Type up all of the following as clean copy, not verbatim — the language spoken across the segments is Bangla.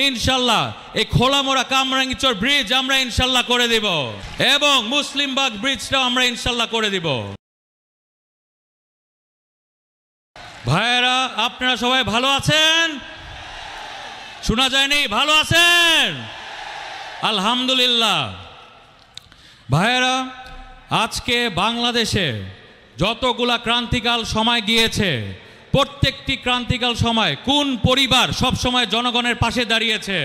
ইনশাল্লাহ এই খোলামোড়া কামরাঙ্গীরচর ব্রিজ আমরা ইনশাল্লাহ করে দেব এবং মুসলিমবাগ ব্রিজটাও আমরা ইনশাল্লাহ করে দেব। ভাইয়েরা, আপনারা সবাই ভালো আছেন? শোনা যায়নি? ভালো আছেন? আলহামদুলিল্লাহ। ভাইয়েরা, আজকে বাংলাদেশে যতগুলা ক্রান্তিকাল সময় গিয়েছে, প্রত্যেকটি ক্রান্তিকাল সময় কোন পরিবার সব সময় জনগণের পাশে দাঁড়িয়েছে?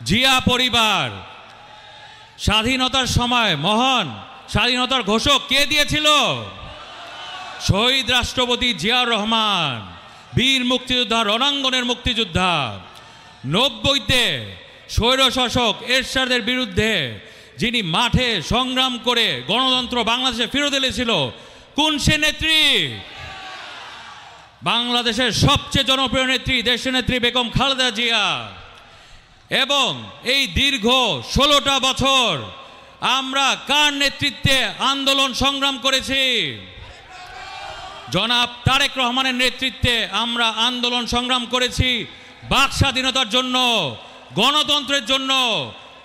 জিয়া পরিবার। স্বাধীনতার সময় মহান স্বাধীনতার ঘোষক কে দিয়েছিল? শহীদ রাষ্ট্রপতি জিয়াউর রহমান, বীর মুক্তিযোদ্ধা, রণাঙ্গনের মুক্তিযোদ্ধা। 90তে স্বৈরশাসক এরশাদের বিরুদ্ধে যিনি মাঠে সংগ্রাম করে গণতন্ত্র বাংলাদেশে ফেরত এনেছিল, কোন সে নেত্রী? বাংলাদেশের সবচেয়ে জনপ্রিয় নেত্রী, দেশনেত্রী বেগম খালেদা জিয়া। এবং এই দীর্ঘ 16টা বছর আমরা কার নেতৃত্বে আন্দোলন সংগ্রাম করেছি? জনাব তারেক রহমানের নেতৃত্বে আমরা আন্দোলন সংগ্রাম করেছি বাক স্বাধীনতার জন্য, গণতন্ত্রের জন্য,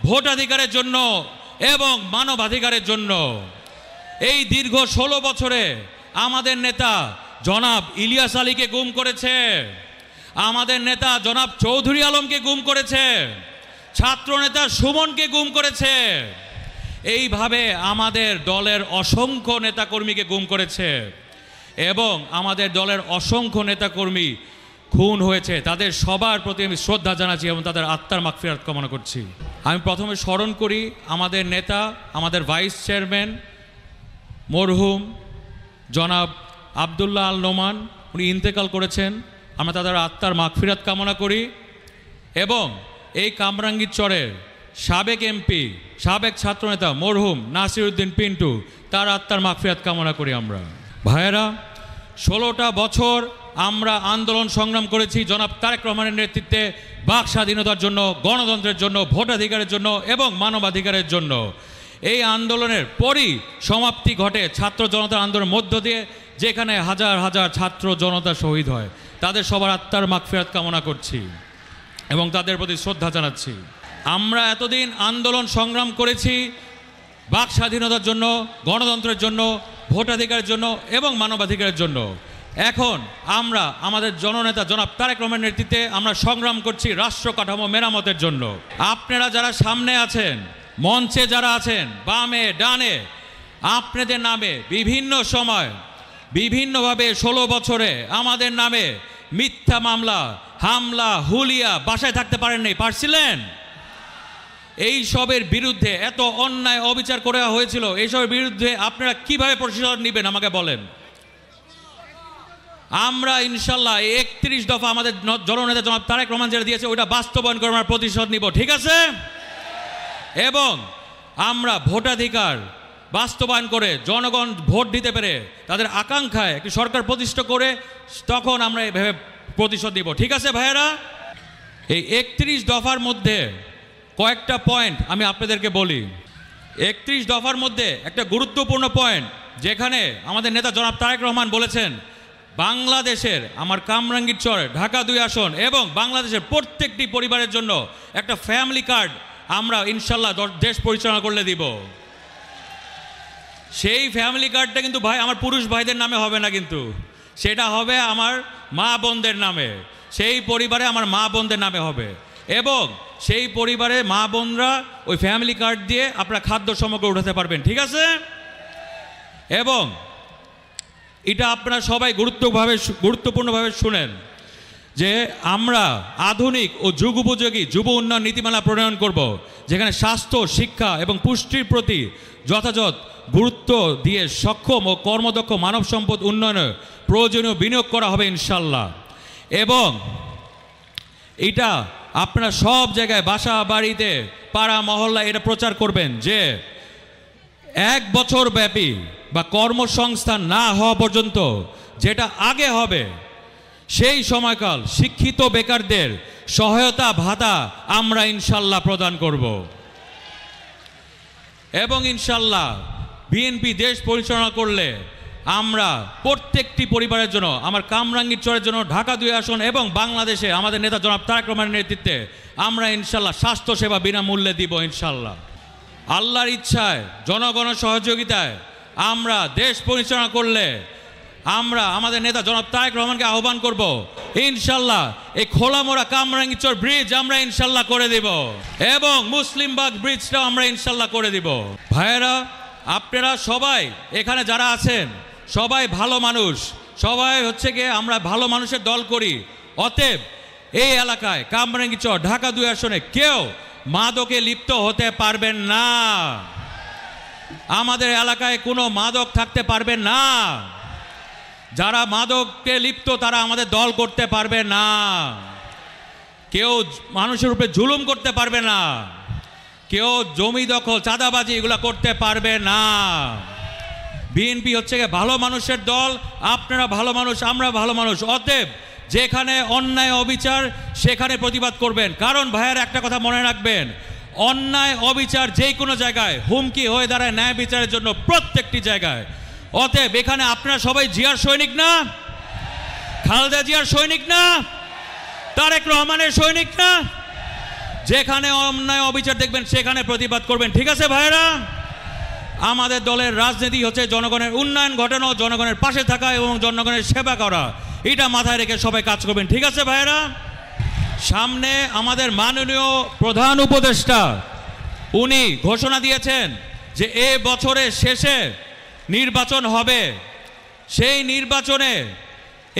ভোটাধিকারের জন্য এবং মানবাধিকারের জন্য। এই দীর্ঘ 16 বছরে আমাদের নেতা জনাব ইলিয়াস আলীকে গুম করেছে, আমাদের নেতা জনাব চৌধুরী আলমকে গুম করেছে, ছাত্র নেতা সুমনকে গুম করেছে। এইভাবে আমাদের দলের অসংখ্য নেতাকর্মীকে গুম করেছে এবং আমাদের দলের অসংখ্য নেতাকর্মী খুন হয়েছে। তাদের সবার প্রতি আমি শ্রদ্ধা জানাচ্ছি এবং তাদের আত্মার মাগফিরাত কামনা করছি। আমি প্রথমে স্মরণ করি আমাদের নেতা, আমাদের ভাইস চেয়ারম্যান মরহুম জনাব আবদুল্লাহ আল নোমান, উনি ইন্তেকাল করেছেন। আমরা তাদের আত্মার মাগফিরাত কামনা করি এবং এই কামরাঙ্গীরচরের সাবেক এমপি, সাবেক ছাত্রনেতা মরহুম নাসির উদ্দিন পিন্টু, তার আত্মার মাগফিরাত কামনা করি আমরা। ভাইয়েরা, 16টা বছর আমরা আন্দোলন সংগ্রাম করেছি জনাব তারেক রহমানের নেতৃত্বে বাক স্বাধীনতার জন্য, গণতন্ত্রের জন্য, ভোটাধিকারের জন্য এবং মানবাধিকারের জন্য। এই আন্দোলনের পরই সমাপ্তি ঘটে ছাত্র জনতার আন্দোলনের মধ্য দিয়ে, যেখানে হাজার হাজার ছাত্র জনতা শহীদ হয়। তাদের সবার আত্মার মাগফিরাত কামনা করছি এবং তাদের প্রতি শ্রদ্ধা জানাচ্ছি। আমরা এতদিন আন্দোলন সংগ্রাম করেছি বাক স্বাধীনতার জন্য, গণতন্ত্রের জন্য, ভোটাধিকারের জন্য এবং মানবাধিকারের জন্য। এখন আমরা আমাদের জননেতা জনাব তারেক রহমানের নেতৃত্বে আমরা সংগ্রাম করছি রাষ্ট্র কাঠামো মেরামতের জন্য। আপনারা যারা সামনে আছেন, মঞ্চে যারা আছেন, বামে ডানে, আপনাদের নামে বিভিন্ন সময় বিভিন্নভাবে 16 বছরে আমাদের নামে মিথ্যা মামলা, হামলা, হুলিয়া, বাসায় থাকতে পারেননি, পারছিলেন? এই সবের বিরুদ্ধে এত অন্যায় অবিচার করা হয়েছিল, এইসবের বিরুদ্ধে আপনারা কিভাবে প্রতিশোধ নেবেন আমাকে বলেন। আমরা ইনশাল্লাহ 31 দফা আমাদের জননেতা জনাব তারেক রহমান যেটা দিয়েছে ওইটা বাস্তবায়ন করে আমরা প্রতিশোধ নিব, ঠিক আছে? এবং আমরা ভোটাধিকার বাস্তবায়ন করে জনগণ ভোট দিতে পেরে তাদের আকাঙ্ক্ষায় একটি সরকার প্রতিষ্ঠা করে তখন আমরা এভাবে প্রতিশোধ নিব, ঠিক আছে ভাইয়েরা? এই 31 দফার মধ্যে কয়েকটা পয়েন্ট আমি আপনাদেরকে বলি। 31 দফার মধ্যে একটা গুরুত্বপূর্ণ পয়েন্ট, যেখানে আমাদের নেতা জনাব তারেক রহমান বলেছেন বাংলাদেশের আমার কামরাঙ্গীরচর ঢাকা 2 আসন এবং বাংলাদেশের প্রত্যেকটি পরিবারের জন্য একটা ফ্যামিলি কার্ড আমরা ইনশাল্লাহ দেশ পরিচালনা করলে দিব। সেই ফ্যামিলি কার্ডটা কিন্তু ভাই আমার পুরুষ ভাইদের নামে হবে না, কিন্তু সেটা হবে আমার মা বোনদের নামে। সেই পরিবারে আমার মা বোনদের নামে হবে এবং সেই পরিবারে মা বোনরা ওই ফ্যামিলি কার্ড দিয়ে আপনারা খাদ্য সামগ্রী উঠাতে পারবেন, ঠিক আছে? এবং এটা আপনারা সবাই গুরুত্বপূর্ণভাবে শুনেন যে আমরা আধুনিক ও যুগোপযোগী যুব উন্নয়ন নীতিমালা প্রণয়ন করব, যেখানে স্বাস্থ্য, শিক্ষা এবং পুষ্টির প্রতি যথাযথ গুরুত্ব দিয়ে সক্ষম ও কর্মদক্ষ মানব সম্পদ উন্নয়নে প্রয়োজনীয় বিনিয়োগ করা হবে ইনশাল্লাহ। এবং এটা আপনারা সব জায়গায়, বাসা বাড়িতে, পাড়া মহল্লা এটা প্রচার করবেন যে 1 বছর ব্যাপী বা কর্মসংস্থান না হওয়া পর্যন্ত যেটা আগে হবে সেই সময়কাল শিক্ষিত বেকারদের সহায়তা ভাতা আমরা ইনশাল্লাহ প্রদান করব। এবং ইনশাল্লাহ বিএনপি দেশ পরিচালনা করলে আমরা প্রত্যেকটি পরিবারের জন্য, আমার কামরাঙ্গীরচরের জন্য ঢাকা 2 আসন এবং বাংলাদেশে আমাদের নেতা জনাব তারেক রহমানের নেতৃত্বে আমরা ইনশাল্লাহ স্বাস্থ্যসেবা বিনামূল্যে দিব ইনশাল্লাহ। আল্লাহর ইচ্ছায়, জনগণের সহযোগিতায় আমরা দেশ পরিচালনা করলে আমরা আমাদের নেতা জনাব তারেক রহমানকে আহ্বান করব, ইনশাল্লাহ এই খোলামোড়া কামরাঙ্গীরচর ব্রিজ আমরা ইনশাল্লাহ করে দিব এবং মুসলিমবাগ ব্রিজটাও আমরা ইনশাল্লাহ করে দিব। ভাইয়েরা, আপনারা সবাই এখানে যারা আছেন সবাই ভালো মানুষ, সবাই হচ্ছে গিয়ে আমরা ভালো মানুষের দল করি। অতএব এই এলাকায় কামরাঙ্গীরচর ঢাকা 2 আসনে কেউ মাদকে লিপ্ত হতে পারবেন না। আমাদের এলাকায় কোনো মাদক থাকতে পারবে না। যারা মাদকে লিপ্ত তারা আমাদের দল করতে পারবে না। কেউ মানুষের উপরে জুলুম করতে পারবে না। কেউ জমি দখল, চাঁদাবাজি এগুলো করতে পারবে না। বিএনপি হচ্ছে ভালো মানুষের দল, আপনারা ভালো মানুষ, আমরা ভালো মানুষ। অতএব যেখানে অন্যায় অবিচার সেখানে প্রতিবাদ করবেন। কারণ ভাইয়ের একটা কথা মনে রাখবেন, অন্যায় অবিচার যে কোনো জায়গায় হুমকি হয়ে দাঁড়ায় ন্যায় বিচারের জন্য প্রত্যেকটি জায়গায়। অতএব এখানে আপনারা সবাই জিয়ার সৈনিক না? খালেদা জিয়ার সৈনিক না? তারেক রহমানের সৈনিক না? যেখানে অন্যায় অবিচার দেখবেন সেখানে প্রতিবাদ করবেন। ঠিক আছে ভাইয়েরা? আমাদের দলের রাজনীতি হচ্ছে জনগণের উন্নয়ন ঘটানো, জনগণের পাশে থাকা এবং জনগণের সেবা করা। এটা মাথায় রেখে সবাই কাজ করবেন। ঠিক আছে ভাইয়েরা? সামনে আমাদের মাননীয় প্রধান উপদেষ্টা উনি ঘোষণা দিয়েছেন যে এ বছরের শেষে নির্বাচন হবে। সেই নির্বাচনে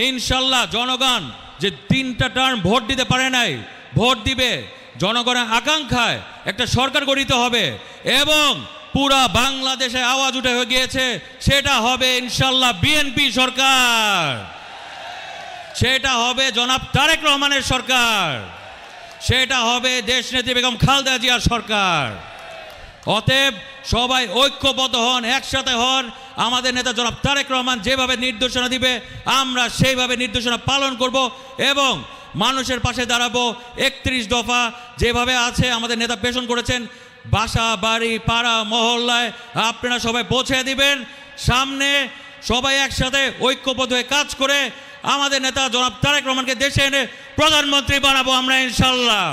ইনশাল্লাহ জনগণ যে 3টা টার্ম ভোট দিতে পারে নাই, ভোট দিবে। জনগণের আকাঙ্ক্ষায় একটা সরকার গঠিত হবে এবং পুরা বাংলাদেশে আওয়াজ উঠে হয়ে গিয়েছে, সেটা হবে ইনশাল্লাহ বিএনপি সরকার, সেটা হবে জনাব তারেক রহমানের সরকার, সেটা হবে দেশনেত্রী বেগম খালেদা জিয়ার সরকার। অতএব সবাই ঐক্যবদ্ধ হন, একসাথে হন। আমাদের নেতা জনাব তারেক রহমান যেভাবে নির্দেশনা দিবে আমরা সেইভাবে নির্দেশনা পালন করব এবং মানুষের পাশে দাঁড়াবো। 31 দফা যেভাবে আছে আমাদের নেতা পেশন করেছেন, বাসা বাড়ি পাড়া মহল্লায় আপনারা সবাই পৌঁছে দিবেন। সামনে সবাই একসাথে ঐক্যবদ্ধ হয়ে কাজ করে আমাদের নেতা জনাব তারেক রহমানকে দেশে এনে প্রধানমন্ত্রী বানাবো আমরা ইনশাল্লাহ।